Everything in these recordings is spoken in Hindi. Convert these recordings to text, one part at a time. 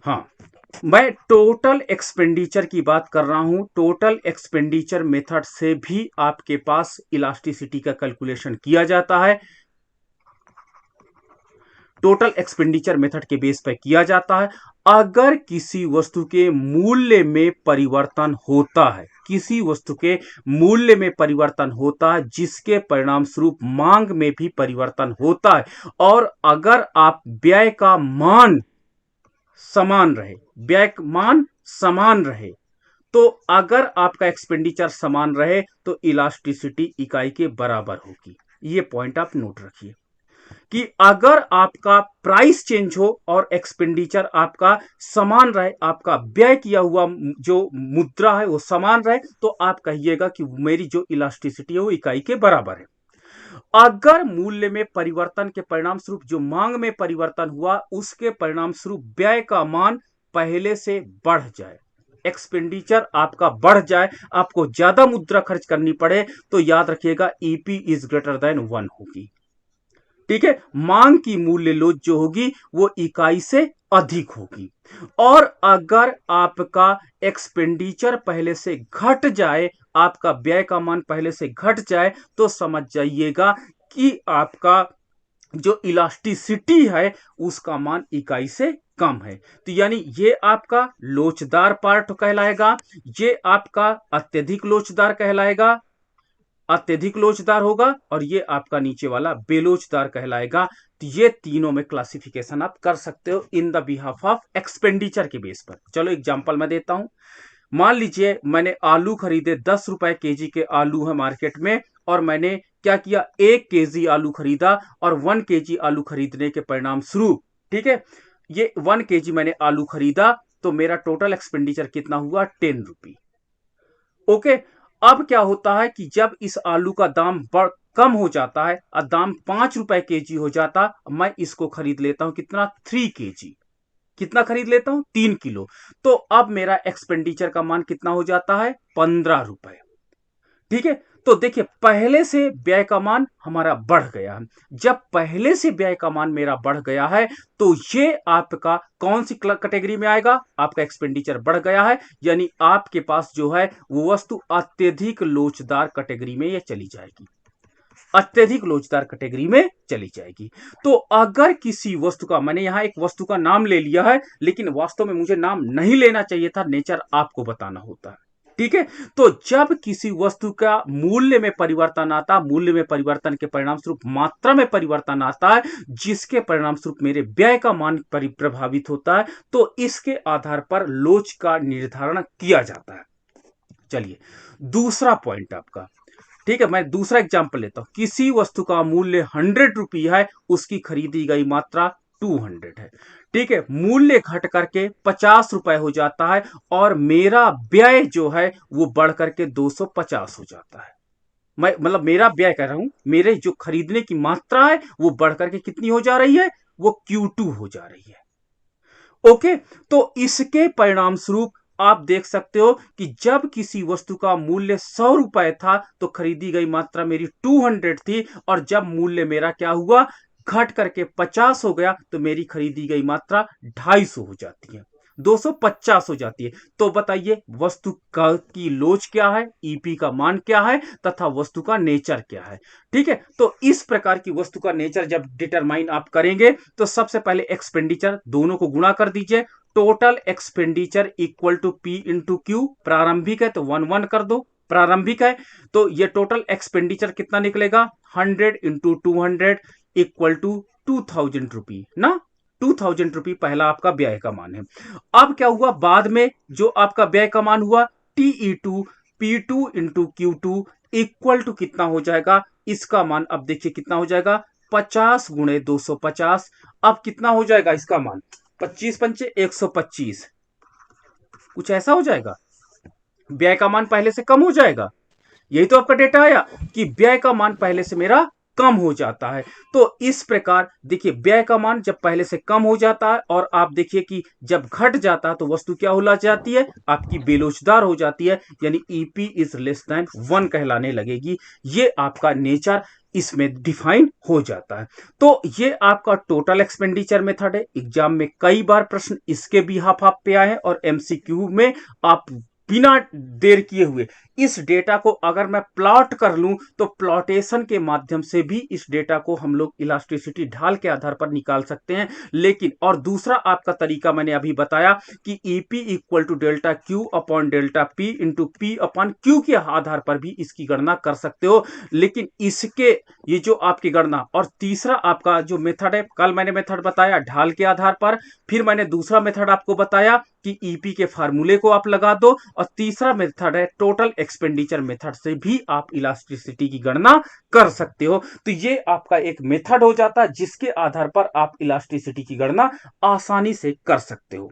हाँ, मैं टोटल एक्सपेंडिचर की बात कर रहा हूं। टोटल एक्सपेंडिचर मेथड से भी आपके पास इलास्टिसिटी का कैलकुलेशन किया जाता है। टोटल एक्सपेंडिचर मेथड के बेस पर किया जाता है। अगर किसी वस्तु के मूल्य में परिवर्तन होता है, किसी वस्तु के मूल्य में परिवर्तन होता है, जिसके परिणाम स्वरूप मांग में भी परिवर्तन होता है, और अगर आप व्यय का मान समान रहे, व्यय मान समान रहे, तो अगर आपका एक्सपेंडिचर समान रहे तो इलास्टिसिटी इकाई के बराबर होगी। ये पॉइंट आप नोट रखिए कि अगर आपका प्राइस चेंज हो और एक्सपेंडिचर आपका समान रहे, आपका व्यय किया हुआ जो मुद्रा है वो समान रहे, तो आप कहिएगा कि मेरी जो इलास्टिसिटी है वो इकाई के बराबर है। अगर मूल्य में परिवर्तन के परिणाम स्वरूप जो मांग में परिवर्तन हुआ, उसके परिणाम स्वरूप व्यय का मान पहले से बढ़ जाए, एक्सपेंडिचर आपका बढ़ जाए, आपको ज्यादा मुद्रा खर्च करनी पड़े, तो याद रखिएगा ईपी इज ग्रेटर देन 1 होगी। ठीक है, मांग की मूल्य लोच जो होगी वो इकाई से अधिक होगी। और अगर आपका एक्सपेंडिचर पहले से घट जाए, आपका व्यय का मान पहले से घट जाए, तो समझ जाइएगा कि आपका जो इलास्टिसिटी है उसका मान इकाई से कम है। तो यानी ये आपका लोचदार पार्ट कहलाएगा, ये आपका अत्यधिक लोचदार कहलाएगा, अत्यधिक लोचदार होगा, और ये आपका नीचे वाला बेलोचदार कहलाएगा। तो ये तीनों में क्लासिफिकेशन आप कर सकते हो in the behalf of expenditure के बेस पर। चलो एग्जांपल मैं देता हूं। मान लीजिए मैंने आलू खरीदे, 10 रुपए केजी के आलू है मार्केट में, और मैंने क्या किया, 1 केजी आलू खरीदा, और 1 केजी आलू खरीदने के परिणाम स्वरूप, ठीक है, ये 1 केजी मैंने आलू खरीदा, तो मेरा टोटल एक्सपेंडिचर कितना हुआ, 10 रुपी। ओके। अब क्या होता है कि जब इस आलू का दाम कम हो जाता है और दाम 5 रुपए केजी हो जाता, मैं इसको खरीद लेता हूं कितना, 3 केजी। कितना खरीद लेता हूं, 3 किलो। तो अब मेरा एक्सपेंडिचर का मान कितना हो जाता है, 15 रुपए। ठीक है। तो देखिए, पहले से व्यय का मान हमारा बढ़ गया है। जब पहले से व्यय का मान मेरा बढ़ गया है, तो ये आपका कौन सी कैटेगरी में आएगा, आपका एक्सपेंडिचर बढ़ गया है, यानी आपके पास जो है वो वस्तु अत्यधिक लोचदार कैटेगरी में ये चली जाएगी, अत्यधिक लोचदार कैटेगरी में चली जाएगी। तो अगर किसी वस्तु का, मैंने यहां एक वस्तु का नाम ले लिया है, लेकिन वास्तव में मुझे नाम नहीं लेना चाहिए था, नेचर आपको बताना होता है। ठीक है। तो जब किसी वस्तु का मूल्य में परिवर्तन आता, मूल्य में परिवर्तन के परिणाम स्वरूप मात्रा में परिवर्तन आता है, जिसके परिणाम स्वरूप मेरे व्यय का मान प्रभावित होता है, तो इसके आधार पर लोच का निर्धारण किया जाता है। चलिए, दूसरा पॉइंट आपका, ठीक है, मैं दूसरा एग्जांपल लेता हूं। किसी वस्तु का मूल्य 100 रुपये है, उसकी खरीदी गई मात्रा 200 है। ठीक है, मूल्य घट करके 50 रुपए हो जाता है, और मेरा व्यय जो है वो बढ़ करके 250 हो जाता है। मैं मतलब मेरा व्यय कह रहा हूं, मेरे जो खरीदने की मात्रा है वो बढ़ करके कितनी हो जा रही है, वो Q2 हो जा रही है। ओके। तो इसके परिणाम स्वरूप आप देख सकते हो कि जब किसी वस्तु का मूल्य 100 रुपए था, तो खरीदी गई मात्रा मेरी 200 थी, और जब मूल्य मेरा क्या हुआ, घट करके 50 हो गया, तो मेरी खरीदी गई मात्रा 250 हो जाती है, 250 हो जाती है। तो बताइए वस्तु का की लोच क्या है, ईपी का मान क्या है, तथा वस्तु का नेचर क्या है। ठीक है। तो इस प्रकार की वस्तु का नेचर जब डिटरमाइन आप करेंगे, तो सबसे पहले एक्सपेंडिचर दोनों को गुणा कर दीजिए। Total expenditure equal to P into Q, प्रारंभिक है तो 1 कर दो, प्रारंभिक है, तो ये टोटल एक्सपेंडिचर कितना निकलेगा, 100 × 200 इक्वल टू 2000 रुपी ना, 2000 रुपी पहला आपका व्यय का मान है। अब क्या हुआ, बाद में जो आपका व्यय का मान हुआ, TE2 P2 into Q2 equal to कितना हो जाएगा, इसका मान अब देखिए कितना हो जाएगा, 50 × 250। अब कितना हो जाएगा इसका मान, 25 पंचे 125, कुछ ऐसा हो जाएगा, व्यय का मान पहले से कम हो जाएगा। यही तो आपका डेटा आया कि व्यय का मान पहले से मेरा कम हो जाता है। तो इस प्रकार देखिए व्यय का मान जब पहले से कम हो जाता है और आप देखिए कि जब घट जाता है तो वस्तु क्या हो जाती है, आपकी बेलोचदार हो जाती है, यानी ईपी इज लेस देन 1 कहलाने लगेगी। ये आपका नेचर इसमें डिफाइन हो जाता है। तो ये आपका टोटल एक्सपेंडिचर मेथड है। एग्जाम में कई बार प्रश्न इसके भी हाफ हाफ पे आए हैं और एमसीक्यू में आप बिना देर किए हुए इस डेटा को अगर मैं प्लॉट कर लूं तो प्लॉटेशन के माध्यम से भी इस डेटा को हम लोग इलास्टिसिटी ढाल के आधार पर निकाल सकते हैं। लेकिन और दूसरा आपका तरीका मैंने अभी बताया कि EP equal to delta Q upon delta P into P upon Q के आधार पर भी इसकी गणना कर सकते हो। लेकिन इसके ये जो आपकी गणना और तीसरा आपका जो मेथड है, कल मैंने मेथड बताया ढाल के आधार पर, फिर मैंने दूसरा मेथड आपको बताया कि ईपी के फार्मूले को आप लगा दो, और तीसरा मेथड है टोटल एक्सपेंडिचर मेथड से भी आप इलास्टिसिटी की गणना कर सकते हो। तो ये आपका एक मेथड हो जाता है जिसके आधार पर आप इलास्टिसिटी की गणना आसानी से कर सकते हो।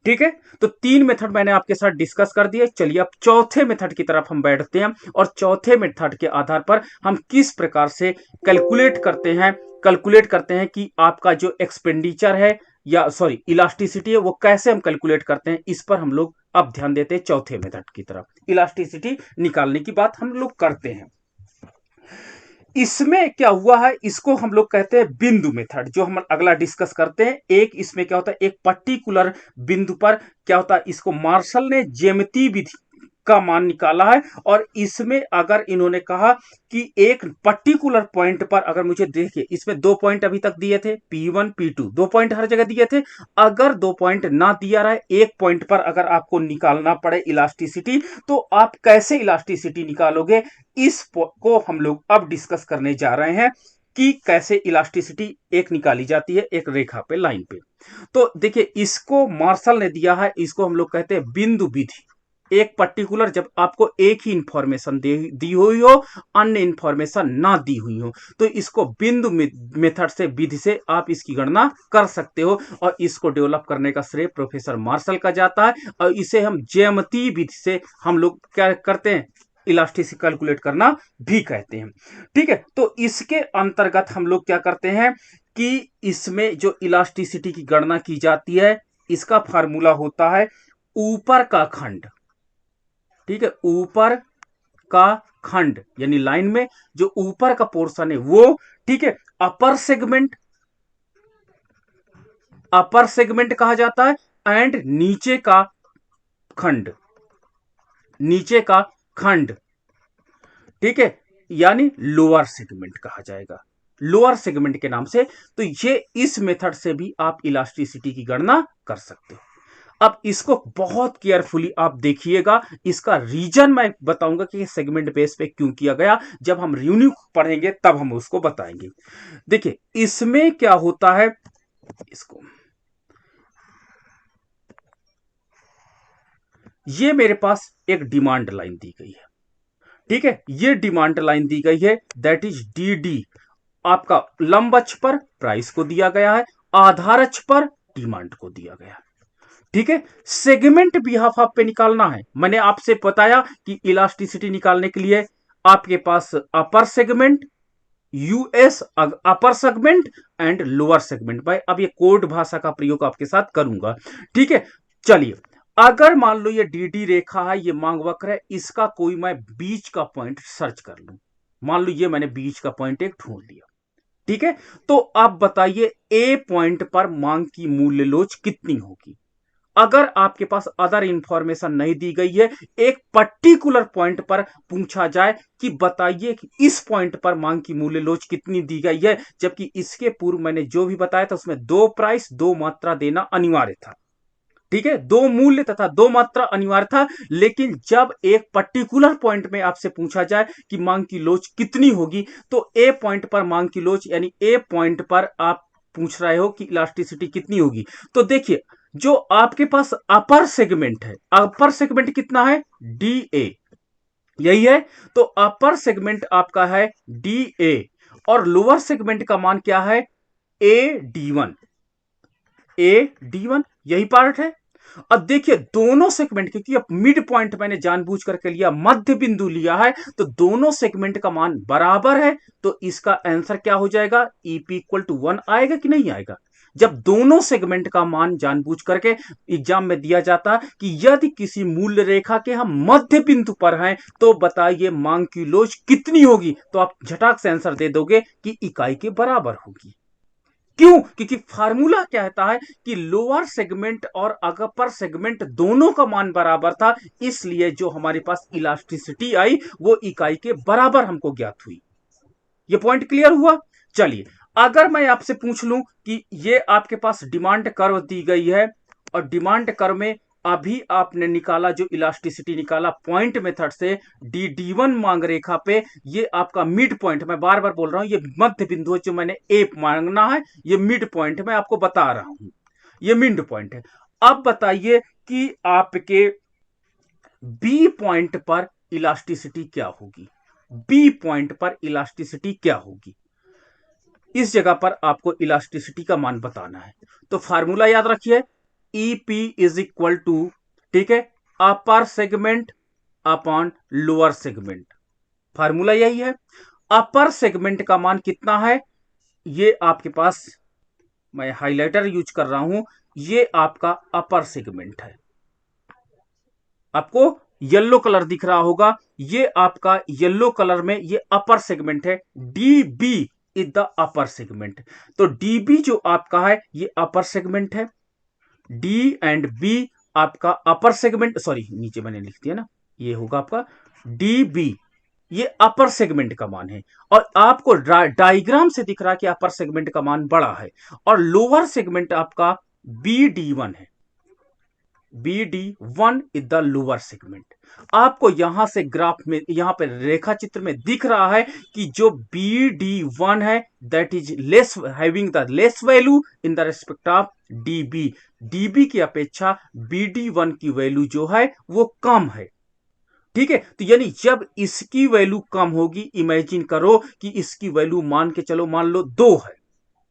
ठीक है, तो 3 मेथड मैंने आपके साथ डिस्कस कर दिए। चलिए अब चौथे मेथड की तरफ हम बैठते हैं और चौथे मेथड के आधार पर हम किस प्रकार से कैलकुलेट करते हैं कि आपका जो एक्सपेंडिचर है या सॉरी इलास्टिसिटी है वो कैसे हम कैलकुलेट करते हैं, इस पर हम लोग अब ध्यान देते हैं। चौथे मेथड की तरफ इलास्टिसिटी निकालने की बात हम लोग करते हैं। इसमें क्या हुआ है, इसको हम लोग कहते हैं बिंदु मेथड, जो हम अगला डिस्कस करते हैं। एक इसमें क्या होता है, एक पर्टिकुलर बिंदु पर क्या होता है, इसको मार्शल ने ज्यामितीय विधि का मान निकाला है। और इसमें अगर इन्होंने कहा कि एक पर्टिकुलर पॉइंट पर अगर मुझे देखिए, इसमें 2 पॉइंट अभी तक दिए थे P1 P2, 2 पॉइंट हर जगह दिए थे। अगर 2 पॉइंट ना दिया रहे, एक पॉइंट पर अगर आपको निकालना पड़े इलास्टिसिटी, तो आप कैसे इलास्टिसिटी निकालोगे, इस को हम लोग अब डिस्कस करने जा रहे हैं कि कैसे इलास्टिसिटी एक निकाली जाती है एक रेखा पे, लाइन पे। तो देखिए इसको मार्शल ने दिया है, इसको हम लोग कहते हैं बिंदु विधि। एक पर्टिकुलर जब आपको एक ही इंफॉर्मेशन दी हुई हो, अन्य इंफॉर्मेशन ना दी हुई हो, तो इसको बिंदु मेथड से, विधि से आप इसकी गणना कर सकते हो। और इसको डेवलप करने का श्रेय प्रोफेसर मार्शल का जाता है। और इसे हम ज्यामितीय विधि से हम लोग क्या करते हैं, इलास्टिसिटी कैलकुलेट करना भी कहते हैं। ठीक है, तो इसके अंतर्गत हम लोग क्या करते हैं कि इसमें जो इलास्टिसिटी की गणना की जाती है, इसका फार्मूला होता है ऊपर का खंड। ठीक है, ऊपर का खंड यानी लाइन में जो ऊपर का पोर्शन है वो, ठीक है, अपर सेगमेंट कहा जाता है। एंड नीचे का खंड, ठीक है, यानी लोअर सेगमेंट कहा जाएगा, लोअर सेगमेंट के नाम से। तो ये इस मेथड से भी आप इलास्टिसिटी की गणना कर सकते हो। अब इसको बहुत केयरफुली आप देखिएगा, इसका रीजन मैं बताऊंगा कि सेगमेंट बेस पे क्यों किया गया, जब हम रिव्यू पढ़ेंगे तब हम उसको बताएंगे। देखिए इसमें क्या होता है, इसको ये मेरे पास एक डिमांड लाइन दी गई है। ठीक है, ये डिमांड लाइन दी गई है, दैट इज डी। आपका लंब अक्ष पर प्राइस को दिया गया है, आधार अक्ष पर डिमांड को दिया गया है। ठीक है, सेगमेंट भी हाफ हाफ पे निकालना है। मैंने आपसे बताया कि इलास्टिसिटी निकालने के लिए आपके पास upper segment, US upper segment and lower segment. भाई अब ये कोड भाषा का प्रयोग आपके साथ करूंगा। ठीक है, चलिए अगर मान लो ये डी रेखा है, ये मांग वक्र है, इसका कोई मैं बीच का पॉइंट सर्च कर लूं, मान लो ये मैंने बीच का पॉइंट एक ढूंढ लिया। ठीक है, तो आप बताइए ए पॉइंट पर मांग की मूल्य लोच कितनी होगी। अगर आपके पास अदर इंफॉर्मेशन नहीं दी गई है, एक पर्टिकुलर पॉइंट पर पूछा जाए कि बताइए कि इस पॉइंट पर मांग की मूल्य लोच कितनी दी गई है, जबकि इसके पूर्व मैंने जो भी बताया था उसमें 2 प्राइस 2 मात्रा देना अनिवार्य था। ठीक है, 2 मूल्य तथा 2 मात्रा अनिवार्य था। लेकिन जब एक पर्टिकुलर पॉइंट में आपसे पूछा जाए कि मांग की लोच कितनी होगी, तो ए पॉइंट पर मांग की लोच यानी ए पॉइंट पर आप पूछ रहे हो कि इलास्टिसिटी कितनी होगी। तो देखिए जो आपके पास अपर सेगमेंट है, अपर सेगमेंट कितना है, डी ए, यही है। तो अपर सेगमेंट आपका है डी ए और लोअर सेगमेंट का मान क्या है, ए डी वन, यही पार्ट है। अब देखिए दोनों सेगमेंट, क्योंकि अब मिड पॉइंट मैंने जानबूझ करके लिया, मध्य बिंदु लिया है, तो दोनों सेगमेंट का मान बराबर है, तो इसका आंसर क्या हो जाएगा, ईपी इक्वल टू 1 आएगा कि नहीं आएगा। जब दोनों सेगमेंट का मान जानबूझ करके एग्जाम में दिया जाता कि यदि किसी मूल्य रेखा के हम मध्य बिंदु पर हैं तो बताइए मांग की लोच कितनी होगी, तो आप झटाक से आंसर दे दोगे कि इकाई के बराबर होगी। क्यों, क्योंकि फार्मूला कहता है कि लोअर सेगमेंट और अपर सेगमेंट दोनों का मान बराबर था, इसलिए जो हमारे पास इलास्टिसिटी आई वो इकाई के बराबर हमको ज्ञात हुई। ये पॉइंट क्लियर हुआ। चलिए अगर मैं आपसे पूछ लूं कि ये आपके पास डिमांड कर्व दी गई है और डिमांड कर्व में अभी आपने निकाला जो इलास्टिसिटी निकाला पॉइंट मेथड से, डी1 मांग रेखा पे ये आपका मिड पॉइंट, मैं बार बार बोल रहा हूं ये मध्य बिंदु जो मैंने ए मांगना है, ये मिड पॉइंट मैं आपको बता रहा हूं, ये मिड पॉइंट है। अब बताइए कि आपके बी पॉइंट पर इलास्टिसिटी क्या होगी, बी पॉइंट पर इलास्टिसिटी क्या होगी, इस जगह पर आपको इलास्टिसिटी का मान बताना है। तो फार्मूला याद रखिए, ईपी इज इक्वल टू, ठीक है, upper segment upon lower segment, formula यही है। अपर सेगमेंट का मान कितना है, ये आपके पास मैं हाइलाइटर यूज कर रहा हूं, ये आपका अपर सेगमेंट है, आपको येलो कलर दिख रहा होगा, ये आपका येलो कलर में ये अपर सेगमेंट है, D B is the upper segment. तो डी बी जो आपका है ये अपर सेगमेंट है, डी एंड बी आपका अपर सेगमेंट, सॉरी नीचे मैंने लिख दिया ना, ये होगा आपका डी बी, ये अपर सेगमेंट का मान है। और आपको डायग्राम से दिख रहा है कि अपर सेगमेंट का मान बड़ा है, और लोअर सेगमेंट आपका बी डी वन है, BD1 is the lower segment. आपको यहां से ग्राफ में, यहां पर रेखा चित्र में दिख रहा है कि जो BD1 है that is less, having the less value in the respect of DB, DB की अपेक्षा BD1 की वैल्यू जो है वो कम है, ठीक है। तो यानी जब इसकी वैल्यू कम होगी, इमेजिन करो कि इसकी वैल्यू मान के चलो, मान लो 2 है,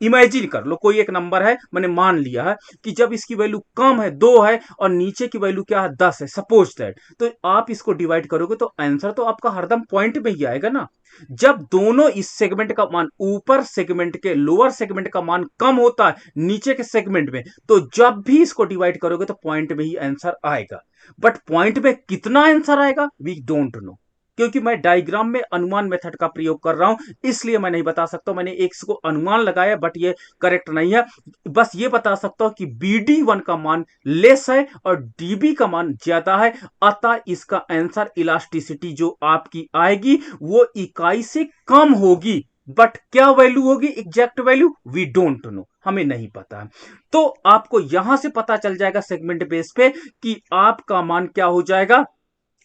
इमेजिन कर लो कोई एक नंबर है, मैंने मान लिया है कि जब इसकी वैल्यू कम है 2 है और नीचे की वैल्यू क्या है 10 है, सपोज दैट, तो आप इसको डिवाइड करोगे तो आंसर तो आपका हरदम पॉइंट में ही आएगा ना। जब दोनों इस सेगमेंट का मान ऊपर सेगमेंट के लोअर सेगमेंट का मान कम होता है नीचे के सेगमेंट में, तो जब भी इसको डिवाइड करोगे तो पॉइंट में ही आंसर आएगा। बट पॉइंट में कितना आंसर आएगा वी डोंट नो, क्योंकि मैं डायग्राम में अनुमान मेथड का प्रयोग कर रहा हूं, इसलिए मैं नहीं बता सकता। मैंने एक को अनुमान लगाया बट ये करेक्ट नहीं है। बस ये बता सकता हूं कि BD1 का मान लेस है और DB का मान ज्यादा है, अतः इसका आंसर इलास्टिसिटी जो आपकी आएगी वो इकाई से कम होगी। बट क्या वैल्यू होगी, exact value we don't know, हमें नहीं पता। तो आपको यहां से पता चल जाएगा सेगमेंट बेस पे कि आपका मान क्या हो जाएगा,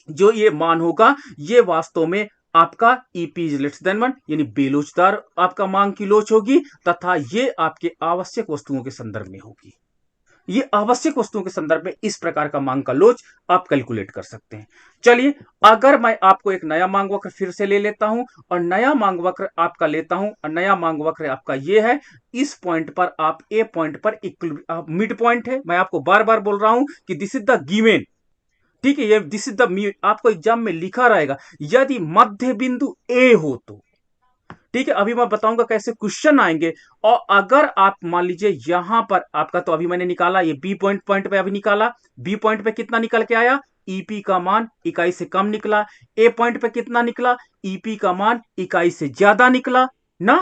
जो ये मान होगा ये वास्तव में आपका ईपी इज लेस देन 1, यानी बेलोचदार आपका मांग की लोच होगी, तथा ये आपके आवश्यक वस्तुओं के संदर्भ में होगी। ये आवश्यक वस्तुओं के संदर्भ में इस प्रकार का मांग का लोच आप कैलकुलेट कर सकते हैं। चलिए अगर मैं आपको एक नया मांग वक्र फिर से ले लेता हूं और नया मांग वक्र आपका लेता हूं, और नया मांग वक्र आपका ये है, इस पॉइंट पर आप ए पॉइंट पर मिड पॉइंट है, मैं आपको बार बार बोल रहा हूं कि दिस इज द गिवन, ठीक है, ये दिस इज द, आपको एग्जाम में लिखा रहेगा यदि मध्य बिंदु ए हो तो, ठीक है। अभी मैं बताऊंगा कैसे क्वेश्चन आएंगे। और अगर आप मान लीजिए यहां पर आपका, तो अभी मैंने निकाला ये बी पॉइंट पे अभी निकाला, बी पॉइंट पे कितना निकल के आया, ईपी का मान इकाई से कम निकला। ए पॉइंट पे कितना निकला, ईपी का मान इकाई से ज्यादा निकला ना,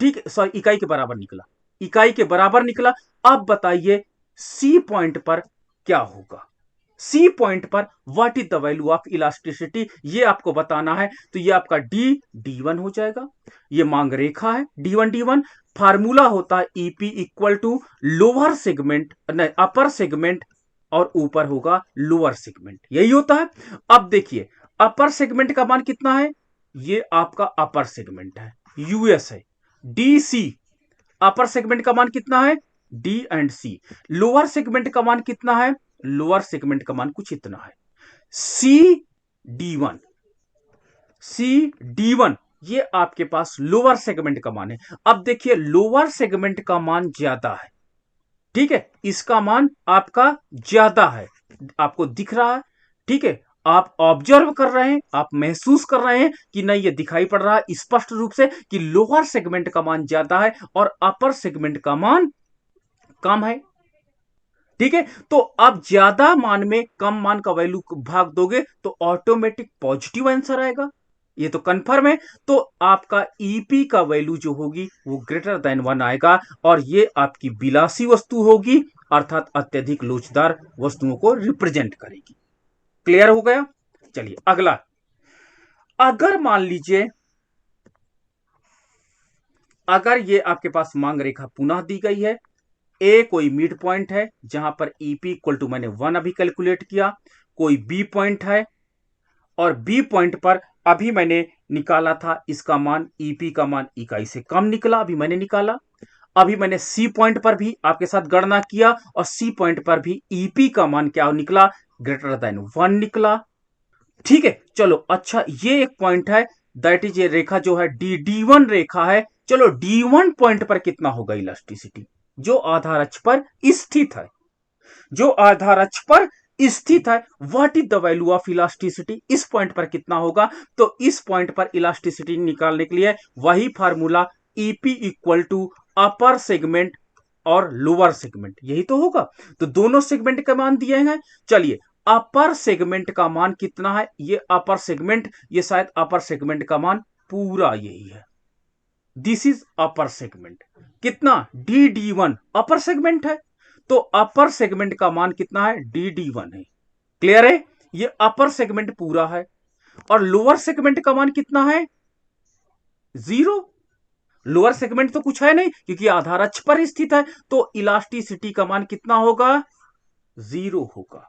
ठीक है, सॉरी इकाई के बराबर निकला, इकाई के बराबर निकला। अब बताइए सी पॉइंट पर क्या होगा, सी पॉइंट पर what is the value of elasticity, ये आपको बताना है। तो ये आपका D1 हो जाएगा, ये मांग रेखा है D1 फार्मूला होता है EP equal to lower segment, नहीं अपर सेगमेंट, और ऊपर होगा लोअर सेगमेंट, यही होता है। अब देखिए अपर सेगमेंट का मान कितना है, ये आपका अपर सेगमेंट है, यूएस है, DC अपर सेगमेंट का मान कितना है, D and C। Lower segment का मान कितना है, लोअर सेगमेंट का मान कुछ इतना है, CD1, CD1 ये आपके पास लोअर सेगमेंट का मान है। अब देखिए लोअर सेगमेंट का मान ज्यादा है, ठीक है, इसका मान आपका ज्यादा है, आपको दिख रहा है। ठीक है, आप ऑब्जर्व कर रहे हैं, आप महसूस कर रहे हैं कि नहीं, ये दिखाई पड़ रहा है स्पष्ट रूप से कि लोअर सेगमेंट का मान ज्यादा है और अपर सेगमेंट का मान कम है। ठीक है, तो आप ज्यादा मान में कम मान का वैल्यू भाग दोगे तो ऑटोमेटिक पॉजिटिव आंसर आएगा, ये तो कंफर्म है। तो आपका ईपी का वैल्यू जो होगी वो ग्रेटर देन 1 आएगा और ये आपकी विलासी वस्तु होगी, अर्थात अत्यधिक लोचदार वस्तुओं को रिप्रेजेंट करेगी। क्लियर हो गया? चलिए अगला, अगर मान लीजिए अगर ये आपके पास मांग रेखा पुनः दी गई है, ए कोई मिड पॉइंट है जहां पर ईपी इक्वल टू मैंने 1 अभी कैलकुलेट किया, कोई बी पॉइंट है और बी पॉइंट पर अभी मैंने निकाला था इसका मान, ईपी का मान इकाई से कम निकला, अभी मैंने निकाला। अभी मैंने सी पॉइंट पर भी आपके साथ गणना किया और सी पॉइंट पर भी ईपी का मान क्या निकला, ग्रेटर देन 1 निकला। ठीक है, चलो अच्छा, ये एक पॉइंट है, दैट इज ये रेखा जो है डी1 रेखा है। चलो डी1 पॉइंट पर कितना होगा इलास्टिसिटी, जो आधार अक्ष पर स्थित है, जो आधार अक्ष पर स्थित है, what is the value of elasticity, इस पॉइंट पर कितना होगा। तो इस पॉइंट पर इलास्टिसिटी निकालने के लिए वही formula, EP equal to upper segment और लोअर सेगमेंट, यही तो होगा। तो दोनों सेगमेंट का मान दिए हैं। चलिए, अपर सेगमेंट का मान कितना है, ये अपर सेगमेंट, ये शायद अपर सेगमेंट का मान पूरा यही है, दिस इज अपर सेगमेंट। कितना, डी1 अपर सेगमेंट है, तो अपर सेगमेंट का मान कितना है, डी1 है। क्लियर है, ये अपर सेगमेंट पूरा है। और लोअर सेगमेंट का मान कितना है, 0। लोअर सेगमेंट तो कुछ है नहीं क्योंकि आधार अक्ष पर स्थित है, तो इलास्टिसिटी का मान कितना होगा, 0 होगा।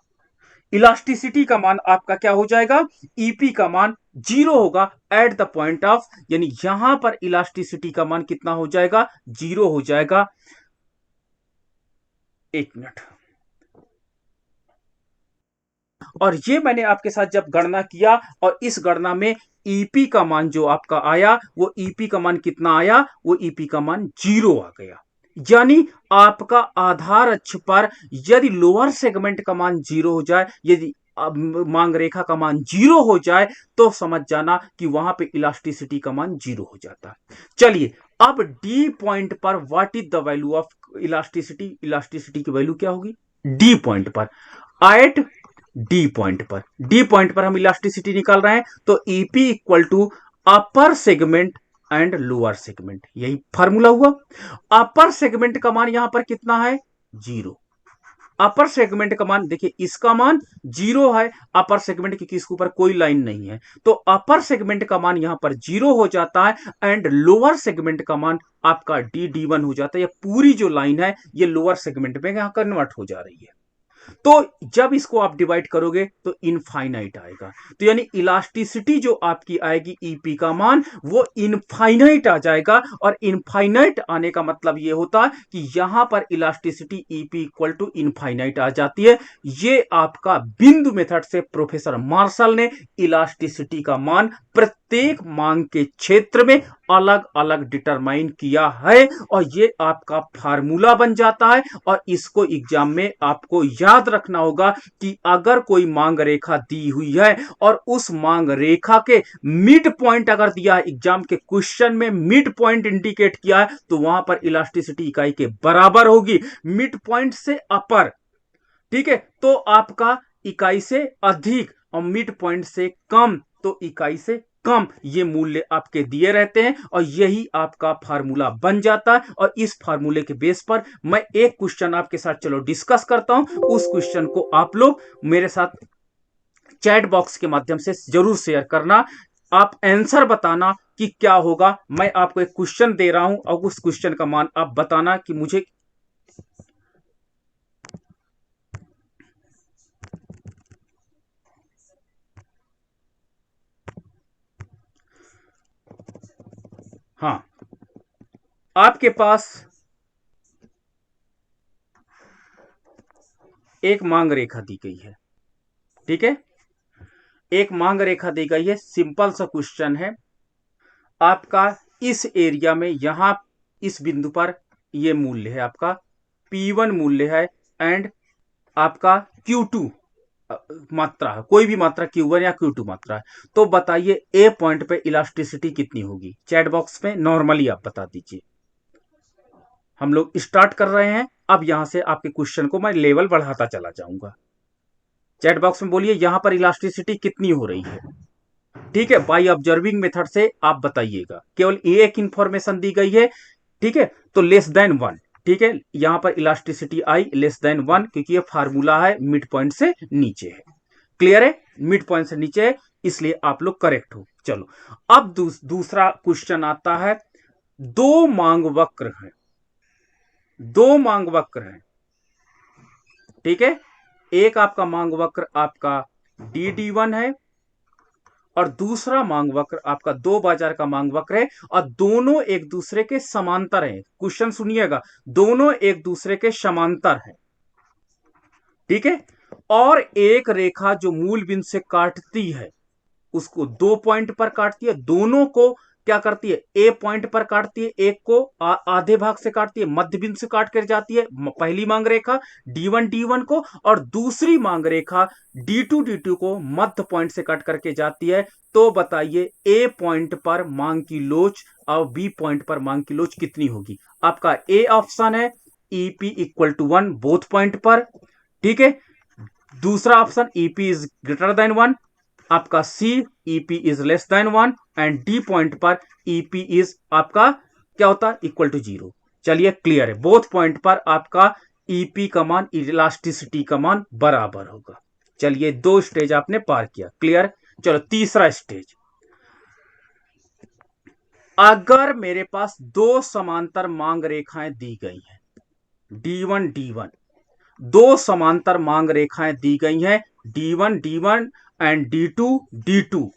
इलास्टिसिटी का मान आपका क्या हो जाएगा, ईपी का मान 0 होगा एट द पॉइंट ऑफ, यानी यहां पर इलास्टिसिटी का मान कितना हो जाएगा, 0 हो जाएगा। एक मिनट, और ये मैंने आपके साथ जब गणना किया और इस गणना में ईपी का मान जो आपका आया, वो ईपी का मान कितना आया, वो ईपी का मान 0 आ गया। यानी आपका आधार अक्ष पर यदि लोअर सेगमेंट का मान 0 हो जाए, यदि मांग रेखा का मान 0 हो जाए, तो समझ जाना कि वहां पे इलास्टिसिटी का मान 0 हो जाता है। चलिए, अब डी पॉइंट पर what is the value of elasticity, elasticity की वैल्यू क्या होगी डी पॉइंट पर, एट डी पॉइंट पर, डी पॉइंट पर हम इलास्टिसिटी निकाल रहे हैं, तो EP equal to upper segment and lower segment, यही फार्मूला हुआ। अपर सेगमेंट का मान यहां पर कितना है, 0। अपर सेगमेंट का मान देखिए, इसका मान 0 है, अपर सेगमेंट क्योंकि इसके ऊपर कोई लाइन नहीं है, तो अपर सेगमेंट का मान यहां पर 0 हो जाता है एंड लोअर सेगमेंट का मान आपका डी1 हो जाता है। ये पूरी जो लाइन है ये लोअर सेगमेंट में यहां कन्वर्ट हो जा रही है। तो जब इसको आप डिवाइड करोगे तो इनफाइनाइट आएगा, तो यानी इलास्टिसिटी जो आपकी आएगी ईपी का मान वो इनफाइनाइट आ जाएगा। और इनफाइनाइट आने का मतलब ये होता है कि यहां पर elasticity EP equal to infinite आ जाती है। ये आपका बिंदु मेथड से प्रोफेसर मार्शल ने इलास्टिसिटी का मान प्रत्येक मांग के क्षेत्र में अलग अलग डिटरमाइन किया है और ये आपका फार्मूला बन जाता है। और इसको एग्जाम में आपको याद रखना होगा कि अगर कोई मांग रेखा दी हुई है और उस मांग रेखा के मिड पॉइंट अगर दिया है, एग्जाम के क्वेश्चन में मिड पॉइंट इंडिकेट किया है, तो वहां पर इलास्टिसिटी इकाई के बराबर होगी मिड पॉइंट से अपर। ठीक है, तो आपका इकाई से अधिक और मिड पॉइंट से कम तो इकाई से कम, ये मूल्य आपके दिए रहते हैं और यही आपका फार्मूला बन जाता है। और इस फार्मूले के बेस पर मैं एक क्वेश्चन आपके साथ चलो डिस्कस करता हूं, उस क्वेश्चन को आप लोग मेरे साथ चैट बॉक्स के माध्यम से जरूर शेयर करना। आप आंसर बताना कि क्या होगा। मैं आपको एक क्वेश्चन दे रहा हूं और उस क्वेश्चन का मान आप बताना कि मुझे हाँ, आपके पास एक मांग रेखा दी गई है। ठीक है, एक मांग रेखा दी गई है, सिंपल सा क्वेश्चन है। आपका इस एरिया में यहां इस बिंदु पर यह मूल्य है आपका P1 मूल्य है एंड आपका Q2 मात्रा है, कोई भी मात्रा Q1 या Q2 मात्रा है, तो बताइए ए पॉइंट पे इलास्टिसिटी कितनी होगी? चैट बॉक्स में नॉर्मली आप बता दीजिए। हम लोग स्टार्ट कर रहे हैं। अब यहां से आपके क्वेश्चन को मैं लेवल बढ़ाता चला जाऊंगा। चैट बॉक्स में बोलिए यहां पर इलास्टिसिटी कितनी हो रही है। ठीक है, बाई ऑब्जर्विंग मेथड से आप बताइएगा। केवल एक इंफॉर्मेशन दी गई है, ठीक है, तो लेस देन 1। ठीक है, यहां पर इलास्टिसिटी आई लेस देन 1 क्योंकि ये फार्मूला है मिड पॉइंट से नीचे है। क्लियर है, मिड पॉइंट से नीचे है, इसलिए आप लोग करेक्ट हो। चलो अब दूसरा क्वेश्चन आता है। दो मांग वक्र हैं, दो मांग वक्र हैं, ठीक है। एक आपका मांग वक्र आपका DD1 है और दूसरा मांग वक्र आपका दो बाजार का मांग वक्र है और दोनों एक दूसरे के समांतर हैं। क्वेश्चन सुनिएगा, दोनों एक दूसरे के समांतर हैं, ठीक है। और एक रेखा जो मूल बिंदु से काटती है उसको 2 पॉइंट पर काटती है, दोनों को क्या करती है, ए पॉइंट पर काटती है, एक को आधे भाग से काटती है, मध्य बिंदु से काट कर जाती है। पहली मांग रेखा D1 को और दूसरी मांग रेखा D2 को मध्य पॉइंट से काट करके जाती है। तो बताइए ए पॉइंट पर मांग की लोच और बी पॉइंट पर मांग की लोच कितनी होगी? आपका ए ऑप्शन है EP = 1 बोथ पॉइंट पर, ठीक है। दूसरा option EP is greater than 1, आपका C EP is less than 1 and D point पर EP इज आपका क्या होता है, =0। चलिए क्लियर है, बोथ पॉइंट पर आपका EP का मान, इलास्टिसिटी का मान बराबर होगा। चलिए 2 स्टेज आपने पार किया, क्लियर। चलो तीसरा स्टेज, अगर मेरे पास दो समांतर मांग रेखाएं दी गई हैं, D1 दो समांतर मांग रेखाएं दी गई हैं, D1 एंड D2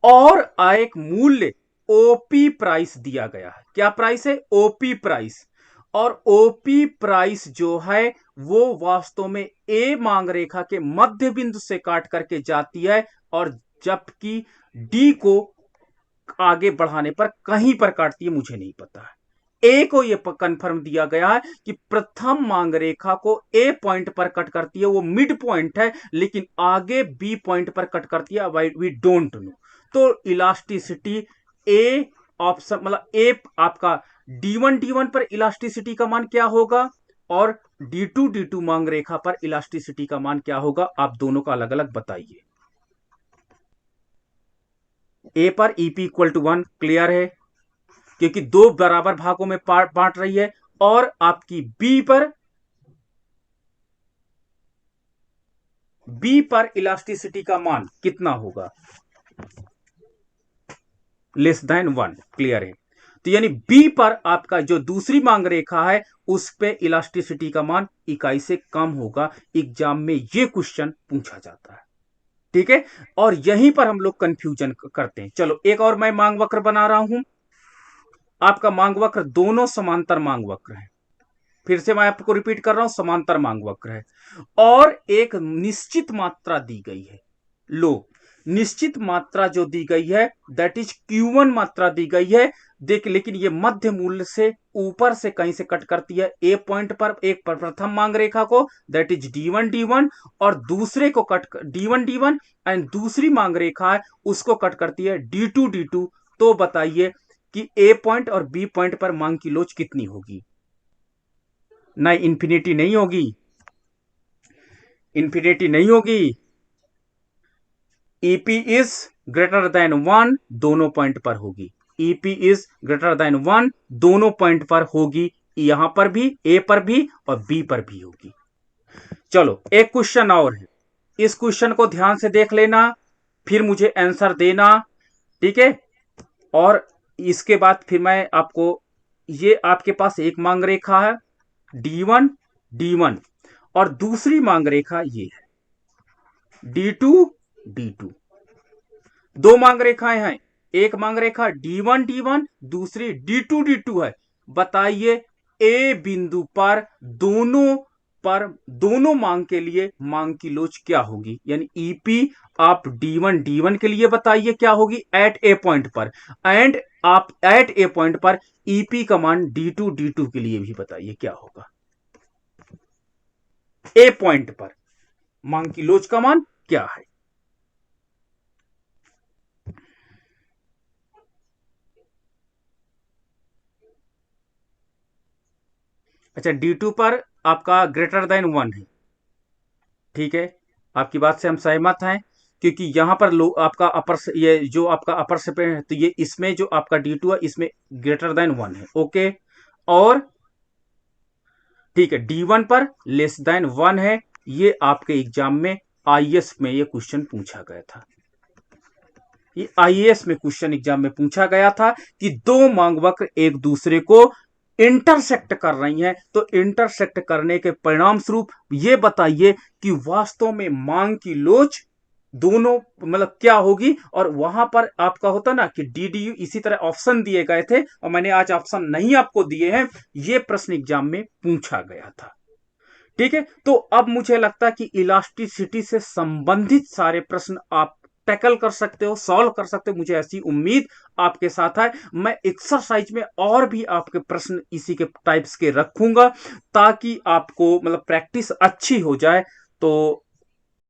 और एक मूल्य OP प्राइस दिया गया है। क्या प्राइस है? OP price. और OP प्राइस जो है वो वास्तव में ए मांग रेखा के मध्य बिंदु से काट करके जाती है और जबकि D को आगे बढ़ाने पर कहीं पर काटती है, मुझे नहीं पता है। ए को यह कंफर्म दिया गया है कि प्रथम मांग रेखा को ए पॉइंट पर कट करती है, वो मिड पॉइंट है, लेकिन आगे बी पॉइंट पर कट करती है, वी डोंट नो। तो इलास्टिसिटी ए ऑप्शन मतलब ए आपका D1 पर इलास्टिसिटी का मान क्या होगा और D2 मांग रेखा पर इलास्टिसिटी का मान क्या होगा, आप दोनों का अलग अलग बताइए। ए पर EP = 1 क्लियर है क्योंकि दो बराबर भागों में बांट रही है। और आपकी बी पर इलास्टिसिटी का मान कितना होगा, लेस देन 1, क्लियर है। तो यानी बी पर आपका जो दूसरी मांग रेखा है उस पे इलास्टिसिटी का मान इकाई से कम होगा। एग्जाम में ये क्वेश्चन पूछा जाता है, ठीक है। और यहीं पर हम लोग कंफ्यूजन करते हैं। चलो एक और मैं मांग वक्र बना रहा हूं। आपका मांग वक्र दोनों समांतर मांग वक्र है, फिर से मैं आपको रिपीट कर रहा हूं, समांतर मांग वक्र है और एक निश्चित मात्रा दी गई है। लो, निश्चित मात्रा जो दी गई है दैट इज Q1 मात्रा दी गई है। देख, लेकिन ये मध्य मूल्य से ऊपर से कहीं से कट करती है ए पॉइंट पर, एक पर प्रथम मांग रेखा को दैट इज D1 और दूसरे को कट D1 एंड दूसरी मांग रेखा है उसको कट करती है D2। तो बताइए कि ए पॉइंट और बी पॉइंट पर मांग की लोच कितनी होगी? नहीं, इंफिनिटी नहीं होगी, इंफिनिटी नहीं होगी। EP इज ग्रेटर देन 1 दोनों पॉइंट पर होगी। EP इज ग्रेटर देन 1 दोनों पॉइंट पर होगी, यहां पर भी, ए पर भी और बी पर भी होगी। चलो एक क्वेश्चन और है, इस क्वेश्चन को ध्यान से देख लेना, फिर मुझे आंसर देना, ठीक है। और इसके बाद फिर मैं आपको, ये आपके पास एक मांग रेखा है D1 और दूसरी मांग रेखा ये है D2 दो मांग रेखाएं हैं, एक मांग रेखा D1 दूसरी D2 है। बताइए ए बिंदु पर दोनों मांग के लिए मांग की लोच क्या होगी, यानी EP आप D1 के लिए बताइए क्या होगी एट ए पॉइंट पर, एंड आप एट ए पॉइंट पर EP का मान D2 के लिए भी बताइए क्या होगा। ए पॉइंट पर मांग की लोच का मान क्या है। अच्छा, D2 पर आपका ग्रेटर देन 1 है, ठीक है, आपकी बात से हम सहमत हैं, क्योंकि यहां पर लो आपका अपर, ये जो आपका अपर से है, तो ये इसमें जो आपका D2 है इसमें ग्रेटर देन 1 है, ओके। और ठीक है, D1 पर लेस देन 1 है। ये आपके एग्जाम में आईएएस में ये क्वेश्चन पूछा गया था, ये आईएएस में क्वेश्चन एग्जाम में पूछा गया था कि दो मांग वक्र एक दूसरे को इंटरसेक्ट कर रही हैं, तो इंटरसेक्ट करने के परिणाम स्वरूप ये बताइए कि वास्तव में मांग की लोच दोनों मतलब क्या होगी। और वहां पर आपका होता ना कि डीडीयू, इसी तरह ऑप्शन दिए गए थे और मैंने आज ऑप्शन नहीं आपको दिए हैं, ये प्रश्न एग्जाम में पूछा गया था, ठीक है। तो अब मुझे लगता है कि इलास्टिसिटी से संबंधित सारे प्रश्न आप टैकल कर सकते हो, सॉल्व कर सकते हो, मुझे ऐसी उम्मीद आपके साथ है। मैं एक्सरसाइज में और भी आपके प्रश्न इसी के टाइप्स के रखूंगा, ताकि आपको मतलब प्रैक्टिस अच्छी हो जाए। तो